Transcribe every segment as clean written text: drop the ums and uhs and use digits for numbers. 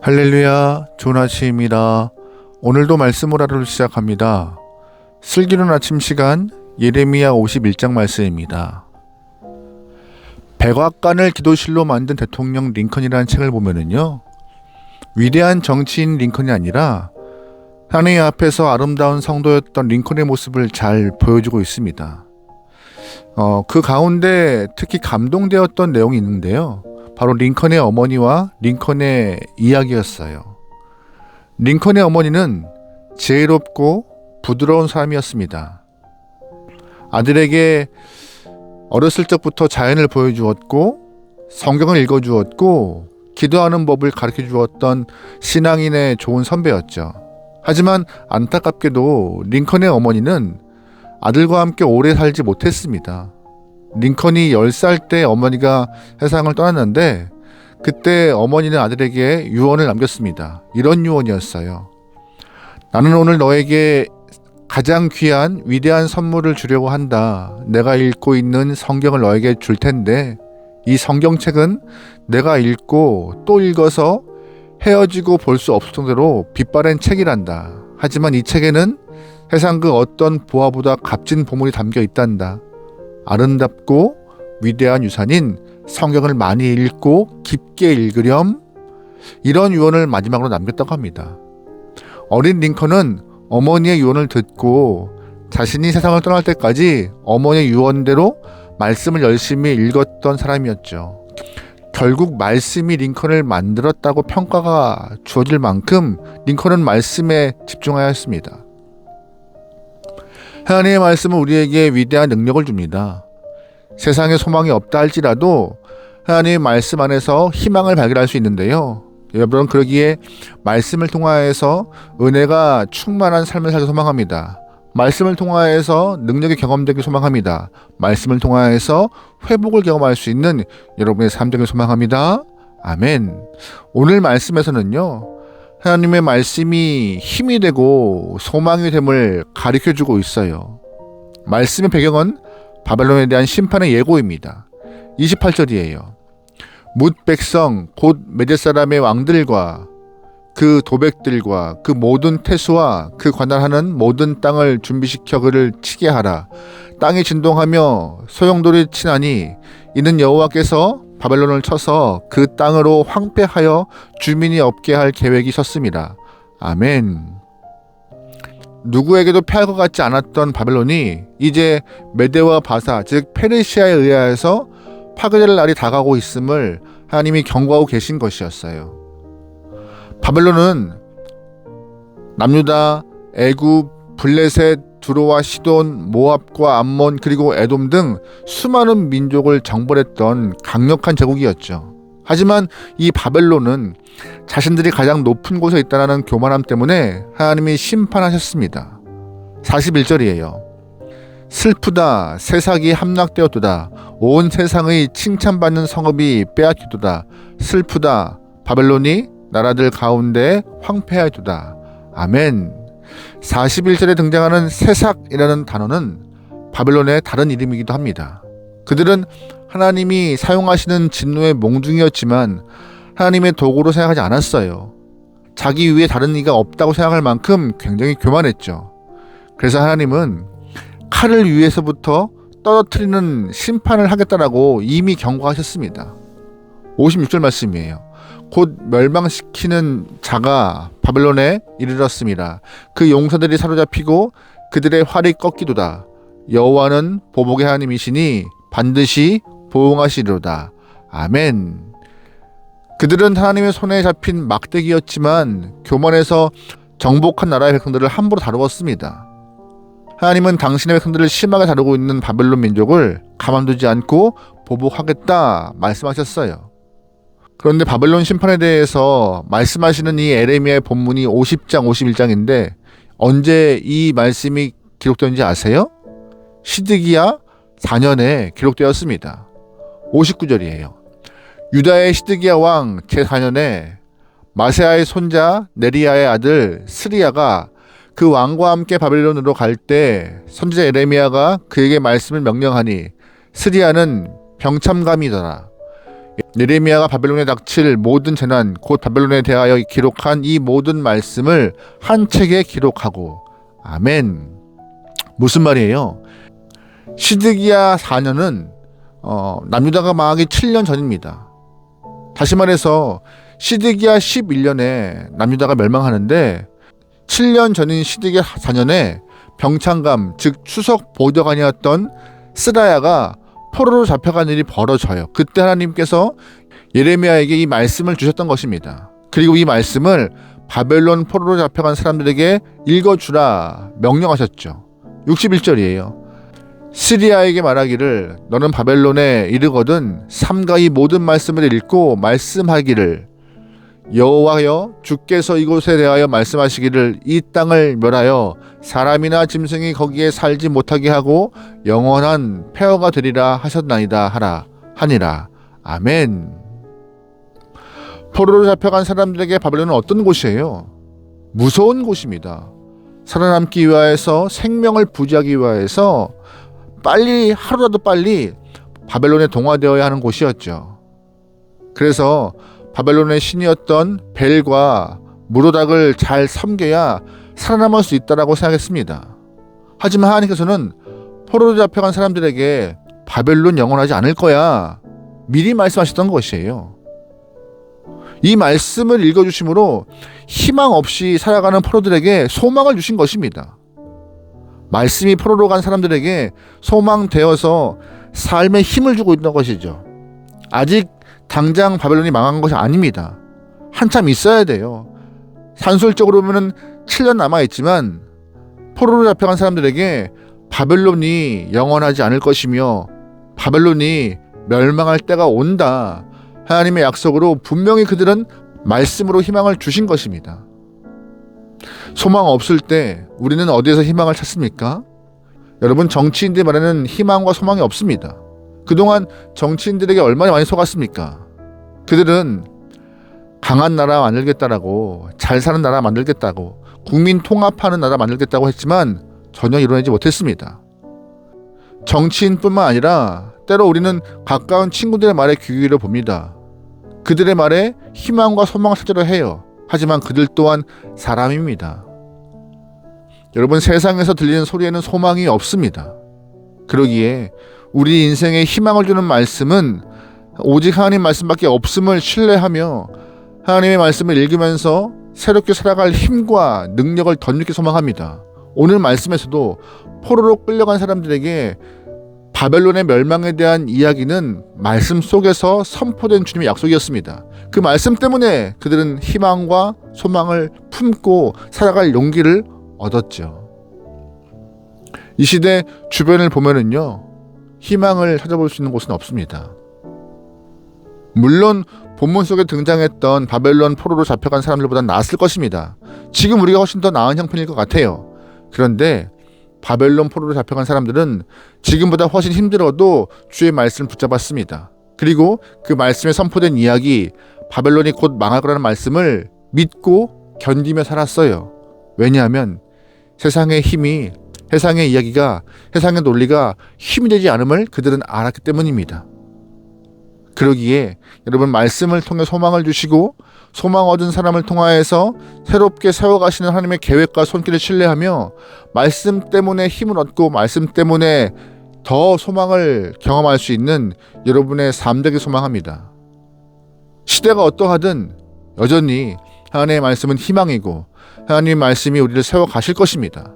할렐루야, 좋은 아침입니다. 오늘도 말씀을 하루를 시작합니다. 슬기로운 아침 시간 예레미야 51장 말씀입니다. 백악관을 기도실로 만든 대통령 링컨이라는 책을 보면은요, 위대한 정치인 링컨이 아니라 하나님 앞에서 아름다운 성도였던 링컨의 모습을 잘 보여주고 있습니다. 그 가운데 특히 감동되었던 내용이 있는데요. 바로 링컨의 어머니와 링컨의 이야기였어요. 링컨의 어머니는 지혜롭고 부드러운 사람이었습니다. 아들에게 어렸을 적부터 자연을 보여주었고 성경을 읽어주었고 기도하는 법을 가르쳐 주었던 신앙인의 좋은 선배였죠. 하지만 안타깝게도 링컨의 어머니는 아들과 함께 오래 살지 못했습니다. 링컨이 10살 때 어머니가 세상을 떠났는데 그때 어머니는 아들에게 유언을 남겼습니다. 이런 유언이었어요. 나는 오늘 너에게 가장 귀한 위대한 선물을 주려고 한다. 내가 읽고 있는 성경을 너에게 줄 텐데 이 성경책은 내가 읽고 또 읽어서 헤어지고 볼 수 없을 정도로 빛바랜 책이란다. 하지만 이 책에는 세상 그 어떤 보화보다 값진 보물이 담겨 있단다. 아름답고 위대한 유산인 성경을 많이 읽고 깊게 읽으렴. 이런 유언을 마지막으로 남겼다고 합니다. 어린 링컨은 어머니의 유언을 듣고 자신이 세상을 떠날 때까지 어머니의 유언대로 말씀을 열심히 읽었던 사람이었죠. 결국 말씀이 링컨을 만들었다고 평가가 주어질 만큼 링컨은 말씀에 집중하였습니다. 하나님의 말씀은 우리에게 위대한 능력을 줍니다. 세상에 소망이 없다 할지라도 하나님의 말씀 안에서 희망을 발견할 수 있는데요. 여러분, 그러기에 말씀을 통하여서 은혜가 충만한 삶을 살기 소망합니다. 말씀을 통하여서 능력이 경험되기 소망합니다. 말씀을 통하여서 회복을 경험할 수 있는 여러분의 삶 되길 소망합니다. 아멘. 오늘 말씀에서는요, 하나님의 말씀이 힘이 되고 소망이 됨을 가르쳐주고 있어요. 말씀의 배경은 바벨론에 대한 심판의 예고입니다. 28절이에요. 뭇 백성 곧 메대 사람의 왕들과 그 도백들과 그 모든 태수와 그 관할하는 모든 땅을 준비시켜 그를 치게 하라. 땅이 진동하며 소용돌이 치나니 이는 여호와께서 바벨론을 쳐서 그 땅으로 황폐하여 주민이 없게 할 계획이 섰습니다. 아멘. 누구에게도 패할 것 같지 않았던 바벨론이 이제 메대와 바사, 즉 페르시아에 의하여서 파괴될 날이 다가오고 있음을 하나님이 경고하고 계신 것이었어요. 바벨론은 남유다, 애굽, 블레셋, 두로와 시돈, 모압과 암몬 그리고 에돔 등 수많은 민족을 정벌했던 강력한 제국이었죠. 하지만 이 바벨론은 자신들이 가장 높은 곳에 있다는 교만함 때문에 하나님이 심판하셨습니다. 41절이에요. 슬프다, 새삭이 함락되었도다. 온 세상의 칭찬받는 성읍이 빼앗기도다. 슬프다, 바벨론이 나라들 가운데 황폐하도다. 아멘. 41절에 등장하는 새삭이라는 단어는 바벨론의 다른 이름이기도 합니다. 그들은 하나님이 사용하시는 진노의 몽둥이였지만 하나님의 도구로 생각하지 않았어요. 자기 위에 다른 이가 없다고 생각할 만큼 굉장히 교만했죠. 그래서 하나님은 칼을 위에서부터 떨어뜨리는 심판을 하겠다라고 이미 경고하셨습니다. 56절 말씀이에요. 곧 멸망시키는 자가 바벨론에 이르렀습니다. 그 용사들이 사로잡히고 그들의 활이 꺾이도다. 여호와는 보복의 하나님이시니 반드시 보응하시리로다. 아멘. 그들은 하나님의 손에 잡힌 막대기였지만 교만해서 정복한 나라의 백성들을 함부로 다루었습니다. 하나님은 당신의 백성들을 심하게 다루고 있는 바벨론 민족을 가만두지 않고 보복하겠다 말씀하셨어요. 그런데 바벨론 심판에 대해서 말씀하시는 이 에레미야의 본문이 50장, 51장인데 언제 이 말씀이 기록되는지 아세요? 시드기야 4년에 기록되었습니다. 59절이에요. 유다의 시드기야 왕 제4년에 마세아의 손자 네리야의 아들 스리야가 그 왕과 함께 바벨론으로 갈 때 선지자 에레미야가 그에게 말씀을 명령하니 스리야는 병참감이더라. 예레미야가 바벨론에 닥칠 모든 재난, 곧 바벨론에 대하여 기록한 이 모든 말씀을 한 책에 기록하고. 아멘. 무슨 말이에요? 시드기야 4년은 남유다가 망하기 7년 전입니다. 다시 말해서 시드기야 11년에 남유다가 멸망하는데 7년 전인 시드기야 4년에 병창감, 즉 추석 보좌관이었던 스라야가 포로로 잡혀간 일이 벌어져요. 그때 하나님께서 예레미야에게 이 말씀을 주셨던 것입니다. 그리고 이 말씀을 바벨론 포로로 잡혀간 사람들에게 읽어주라 명령하셨죠. 61절이에요. 스리야에게 말하기를 너는 바벨론에 이르거든 삼가 이 모든 말씀을 읽고 말씀하기를 여호와여 주께서 이곳에 대하여 말씀하시기를 이 땅을 멸하여 사람이나 짐승이 거기에 살지 못하게 하고 영원한 폐허가 되리라 하셨나이다 하니라. 아멘. 포로로 잡혀간 사람들에게 바벨론은 어떤 곳이에요? 무서운 곳입니다. 살아남기 위하여서 생명을 부지하기 위하여서 하루라도 빨리 바벨론에 동화되어야 하는 곳이었죠. 그래서 바벨론의 신이었던 벨과 무로닥을 잘 섬겨야 살아남을 수 있다라고 생각했습니다. 하지만 하나님께서는 포로로 잡혀간 사람들에게 바벨론 영원하지 않을 거야 미리 말씀하셨던 것이에요. 이 말씀을 읽어주심으로 희망 없이 살아가는 포로들에게 소망을 주신 것입니다. 말씀이 포로로 간 사람들에게 소망되어서 삶에 힘을 주고 있는 것이죠. 아직 당장 바벨론이 망한 것이 아닙니다. 한참 있어야 돼요. 산술적으로 보면 7년 남아있지만 포로로 잡혀간 사람들에게 바벨론이 영원하지 않을 것이며 바벨론이 멸망할 때가 온다. 하나님의 약속으로 분명히 그들은 말씀으로 희망을 주신 것입니다. 소망 없을 때 우리는 어디에서 희망을 찾습니까? 여러분, 정치인들 말에는 희망과 소망이 없습니다. 그동안 정치인들에게 얼마나 많이 속았습니까? 그들은 강한 나라 만들겠다라고, 잘 사는 나라 만들겠다고, 국민 통합하는 나라 만들겠다고 했지만 전혀 이뤄내지 못했습니다. 정치인뿐만 아니라 때로 우리는 가까운 친구들의 말에 귀 기울여 봅니다. 그들의 말에 희망과 소망을 찾으려 해요. 하지만 그들 또한 사람입니다. 여러분, 세상에서 들리는 소리에는 소망이 없습니다. 그러기에 우리 인생에 희망을 주는 말씀은 오직 하나님 말씀밖에 없음을 신뢰하며 하나님의 말씀을 읽으면서 새롭게 살아갈 힘과 능력을 덧입게 소망합니다. 오늘 말씀에서도 포로로 끌려간 사람들에게 바벨론의 멸망에 대한 이야기는 말씀 속에서 선포된 주님의 약속이었습니다. 그 말씀 때문에 그들은 희망과 소망을 품고 살아갈 용기를 얻었죠. 이 시대 주변을 보면은요, 희망을 찾아볼 수 있는 곳은 없습니다. 물론 본문 속에 등장했던 바벨론 포로로 잡혀간 사람들보다 나았을 것입니다. 지금 우리가 훨씬 더 나은 형편일 것 같아요. 그런데 바벨론 포로로 잡혀간 사람들은 지금보다 훨씬 힘들어도 주의 말씀을 붙잡았습니다. 그리고 그 말씀에 선포된 이야기, 바벨론이 곧 망할 거라는 말씀을 믿고 견디며 살았어요. 왜냐하면 세상의 힘이, 세상의 이야기가, 세상의 논리가 힘이 되지 않음을 그들은 알았기 때문입니다. 그러기에 여러분, 말씀을 통해 소망을 주시고 소망 얻은 사람을 통하여서 새롭게 세워가시는 하나님의 계획과 손길을 신뢰하며 말씀 때문에 힘을 얻고 말씀 때문에 더 소망을 경험할 수 있는 여러분의 삶 되길 소망합니다. 시대가 어떠하든 여전히 하나님의 말씀은 희망이고 하나님의 말씀이 우리를 세워가실 것입니다.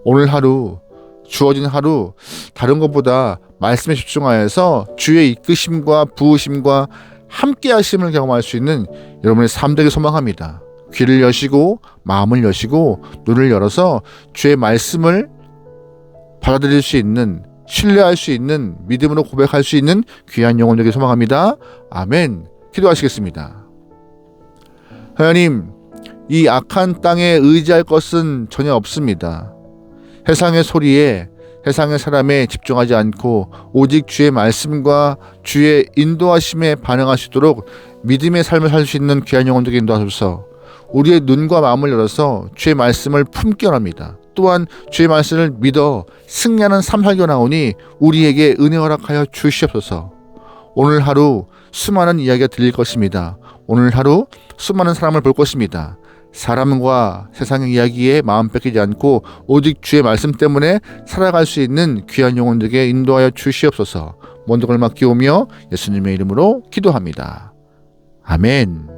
오늘 하루, 주어진 하루, 다른 것보다 말씀에 집중하여서 주의 이끄심과 부으심과 함께 하심을 경험할 수 있는 여러분의 삶 되길 소망합니다. 귀를 여시고 마음을 여시고 눈을 열어서 주의 말씀을 받아들일 수 있는, 신뢰할 수 있는, 믿음으로 고백할 수 있는 귀한 영혼 되길 소망합니다. 아멘. 기도하시겠습니다. 하나님, 이 악한 땅에 의지할 것은 전혀 없습니다. 세상의 소리에, 세상의 사람에 집중하지 않고 오직 주의 말씀과 주의 인도하심에 반응할 수 있도록 믿음의 삶을 살 수 있는 귀한 영혼들에게 인도하소서. 우리의 눈과 마음을 열어서 주의 말씀을 품게 원합니다. 또한 주의 말씀을 믿어 승리하는 삶 살게 나오니 우리에게 은혜 허락하여 주시옵소서. 오늘 하루 수많은 이야기가 들릴 것입니다. 오늘 하루 수많은 사람을 볼 것입니다. 사람과 세상의 이야기에 마음 뺏기지 않고 오직 주의 말씀 때문에 살아갈 수 있는 귀한 영혼들에게 인도하여 주시옵소서. 모든 걸 맡기오며 예수님의 이름으로 기도합니다. 아멘.